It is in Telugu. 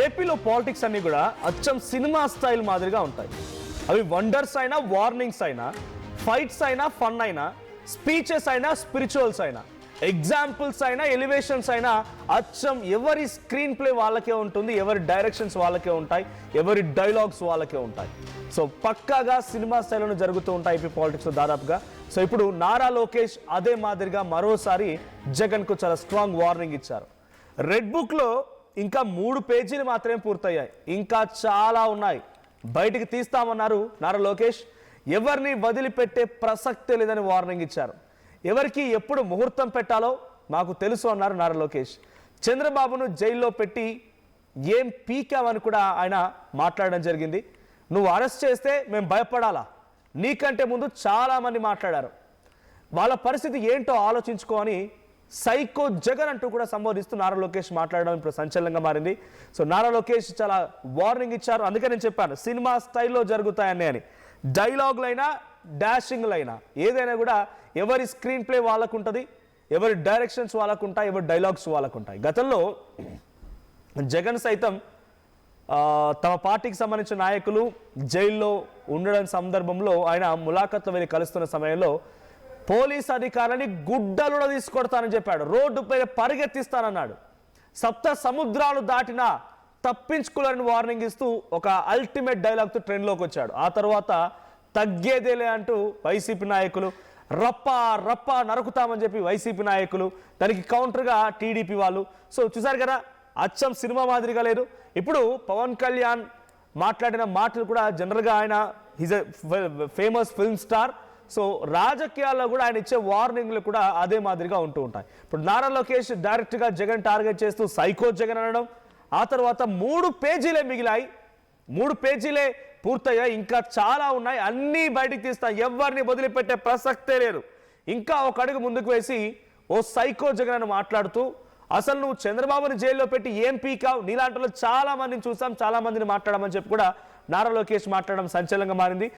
ఏపీలో పాలిటిక్స్ అన్ని కూడా అచ్చం సినిమా స్టైల్ మాదిరిగా ఉంటాయి. అవి వండర్స్ అయినా, వార్నింగ్స్ అయినా, ఫైట్స్ అయినా, ఫన్ అయినా, స్పీచెస్ అయినా, స్పిరిచువల్స్ అయినా, ఎగ్జాంపుల్స్ అయినా, ఎలివేషన్స్ అయినా అచ్చం ఎవరి స్క్రీన్ ప్లే వాళ్ళకే ఉంటుంది, ఎవరి డైరెక్షన్స్ వాళ్ళకే ఉంటాయి, ఎవరి డైలాగ్స్ వాళ్ళకే ఉంటాయి. సో పక్కాగా సినిమా స్టైల్లో జరుగుతూ ఉంటాయి ఏపీ పాలిటిక్స్లో దాదాపుగా. సో ఇప్పుడు నారా లోకేష్ అదే మాదిరిగా మరోసారి జగన్కు చాలా స్ట్రాంగ్ వార్నింగ్ ఇచ్చారు. రెడ్ బుక్లో ఇంకా 3 పేజీలు మాత్రమే పూర్తయ్యాయి, ఇంకా చాలా ఉన్నాయి, బయటికి తీస్తామన్నారు నారా లోకేష్. ఎవరిని వదిలిపెట్టే ప్రసక్తే లేదని వార్నింగ్ ఇచ్చారు. ఎవరికి ఎప్పుడు ముహూర్తం పెట్టాలో మాకు తెలుసు అన్నారు నారా లోకేష్. చంద్రబాబును జైల్లో పెట్టి ఏం పీకావని కూడా ఆయన మాట్లాడడం జరిగింది. నువ్వు అరెస్ట్ చేస్తే మేము భయపడాలా? నీకంటే ముందు చాలామంది మాట్లాడారు, వాళ్ళ పరిస్థితి ఏంటో ఆలోచించుకో అని సైకో జగన్ అంటూ కూడా సంబోధిస్తూ నారా లోకేష్ మాట్లాడడం ఇప్పుడు సంచలనంగా మారింది. సో నారా లోకేష్ చాలా వార్నింగ్ ఇచ్చారు. అందుకే నేను చెప్పాను సినిమా స్టైల్లో జరుగుతాయని అని. డైలాగులైనా, డాషింగ్లైనా, ఏదైనా కూడా ఎవరి స్క్రీన్ ప్లే వాళ్ళకు ఉంటుంది, ఎవరి డైరెక్షన్స్ వాళ్ళకు ఉంటాయి, ఎవరి డైలాగ్స్ వాళ్ళకు ఉంటాయి. గతంలో జగన్ సైతం తమ పార్టీకి సంబంధించిన నాయకులు జైల్లో ఉండడం సందర్భంలో ఆయన ములాఖత్లో వెళ్ళి కలుస్తున్న సమయంలో పోలీస్ అధికారులని గుడ్డలుడ తీసుకొడతానని చెప్పాడు, రోడ్డు పైన పరిగెత్తిస్తానన్నాడు. 7 సముద్రాలు దాటినా తప్పించుకోలేని వార్నింగ్ ఇస్తూ ఒక అల్టిమేట్ డైలాగ్తో ట్రెండ్లోకి వచ్చాడు. ఆ తర్వాత తగ్గేదేలే అంటూ వైసీపీ నాయకులు రప్ప రప్ప నరుకుతామని చెప్పి వైసీపీ నాయకులు, దానికి కౌంటర్గా టీడీపీ వాళ్ళు. సో చూసారు కదా, అచ్చం సినిమా మాదిరిగా లేదు. ఇప్పుడు పవన్ కళ్యాణ్ మాట్లాడిన మాటలు కూడా జనరల్గా ఆయన is a famous film star. So రాజకీయాల్లో కూడా ఆయన ఇచ్చే వార్నింగ్లు కూడా అదే మాదిరిగా ఉంటూ ఉంటాయి. ఇప్పుడు నారా లోకేష్ డైరెక్ట్గా జగన్ టార్గెట్ చేస్తూ సైకో జగన్ అనడం, ఆ తర్వాత 3 పేజీలే మిగిలాయి, 3 పేజీలే పూర్తయ్యాయి, ఇంకా చాలా ఉన్నాయి, అన్నీ బయటికి తీస్తా, ఎవరిని వదిలిపెట్టే ప్రసక్తే లేదు. ఇంకా ఒక అడుగు ముందుకు వేసి ఓ సైకో జగన్ అని మాట్లాడుతూ, అసలు నువ్వు చంద్రబాబుని జైల్లో పెట్టి ఏం పీకావు, నీలాంటి చాలా మందిని చూసాం, చాలా మందిని మాట్లాడమని చెప్పి కూడా నారా లోకేష్ మాట్లాడడం సంచలనంగా మారింది.